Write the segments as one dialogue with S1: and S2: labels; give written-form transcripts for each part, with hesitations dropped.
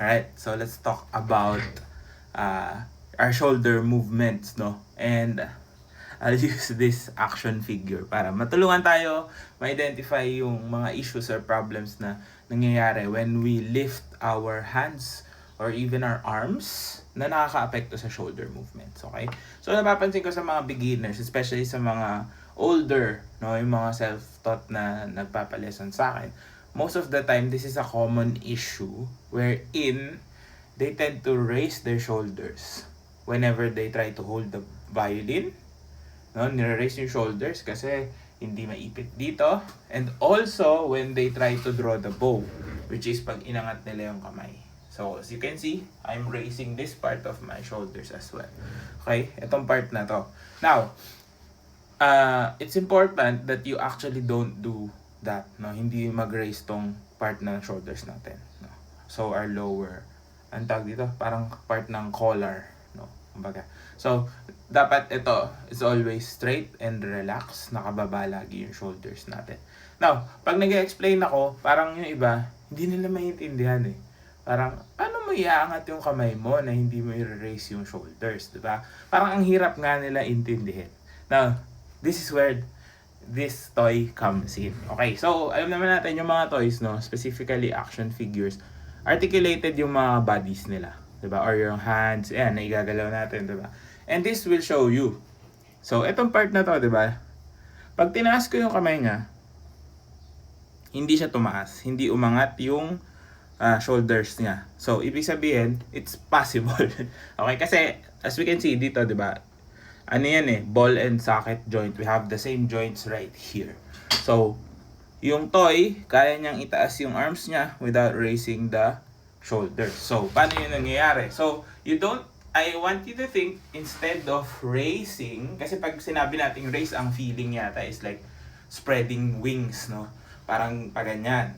S1: Alright, so let's talk about our shoulder movements, no? And I'll use this action figure para matulungan tayo ma-identify yung mga issues or problems na nangyayari when we lift our hands or even our arms na nakaka-apekto sa shoulder movements, okay? So napapansin ko sa mga beginners, especially sa mga older, no, yung mga self-taught na nagpapalesson sa akin, most of the time this is a common issue wherein they tend to raise their shoulders whenever they try to hold the violin. No, nire-raise yung shoulders kasi hindi maipit dito. And also, when they try to draw the bow, which is pag inangat nila yung kamay. So, as you can see, I'm raising this part of my shoulders as well. Okay? Itong part na to. Now, it's important that you actually don't do that. No? Hindi mag-raise tong part ng shoulders natin. No? So, our lower, ang tawag dito, parang part ng collar. No? Kumbaga. So, dapat ito is always straight and relaxed. Nakababa lagi yung shoulders natin. Now, pag nag-explain ako, parang yung iba, hindi nila maintindihan eh. Parang, paano mo iaangat yung kamay mo na hindi mo i-raise yung shoulders, di ba? Parang ang hirap nga nila intindihin. Now, this is where this toy comes in. Okay, so alam naman natin yung mga toys, no, specifically action figures, articulated yung mga bodies nila, 'di ba? Or yung hands, ayan, na igagalaw natin, 'di ba? And this will show you. So, etong part na to, 'di ba? Pag tinaas ko yung kamay niya, hindi siya tumaas, hindi umangat yung shoulders niya. So, ibig sabihin, it's possible. Okay, kasi as we can see dito, 'di ba? Ano yan eh, ball and socket joint. We have the same joints right here. So, yung toy, kaya niyang itaas yung arms niya without raising the shoulders. So, paano yun nangyayari? So, I want you to think, instead of raising, kasi pag sinabi nating raise, ang feeling yata is like spreading wings, no? Parang paganyan,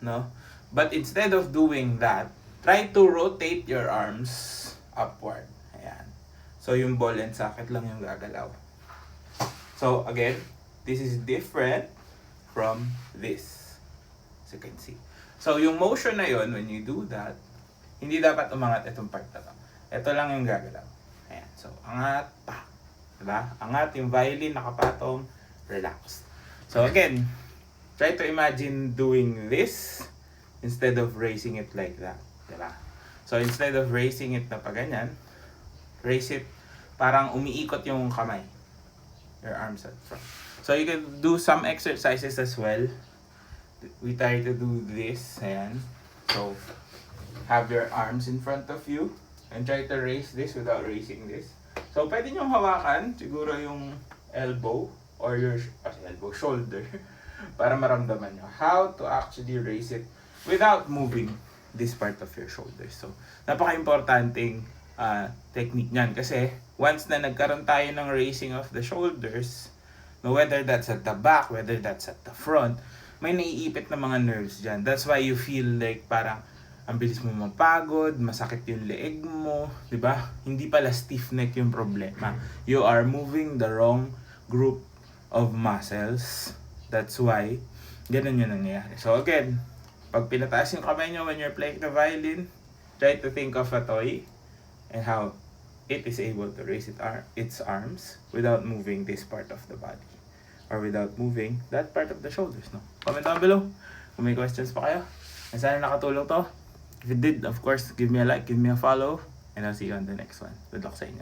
S1: no? But instead of doing that, try to rotate your arms upward. Ayan. So, yung ball and socket lang yung gagalaw. So, again, this is different from this. As you can see. So, yung motion na yon when you do that, hindi dapat umangat itong part na to. Ito lang yung gagalaw. Ayan. So, angat, pa. Diba? Angat yung violin, nakapatong, relaxed. So, again, try to imagine doing this instead of raising it like that. Diba? So, instead of raising it na pa ganyan, raise it parang umiikot yung kamay. Your arms at front. So, you can do some exercises as well. We try to do this. Ayan. So, have your arms in front of you and try to raise this without raising this. So, pwede nyo hawakan siguro yung elbow or your shoulder para maramdaman nyo how to actually raise it without moving this part of your shoulder. So, napaka-importanting technique niyan kasi once na nagkaroon tayo ng raising of the shoulders, no, whether that's at the back, whether that's at the front, may naiipit na mga nerves dyan. That's why you feel like parang ang bilis mo mapagod, masakit yung leeg mo, di ba? Hindi pala stiff neck yung problema. You are moving the wrong group of muscles. That's why ganun yun nangyayari. So again, pag pinataas yung kamay nyo when you're playing the violin, try to think of a toy and how it is able to raise its arms without moving this part of the body or without moving that part of the shoulders. No? Comment down below kung may questions pa kayo. And sana nakatulong to. If it did, of course, give me a like, give me a follow, and I'll see you on the next one. Good luck sa inyo.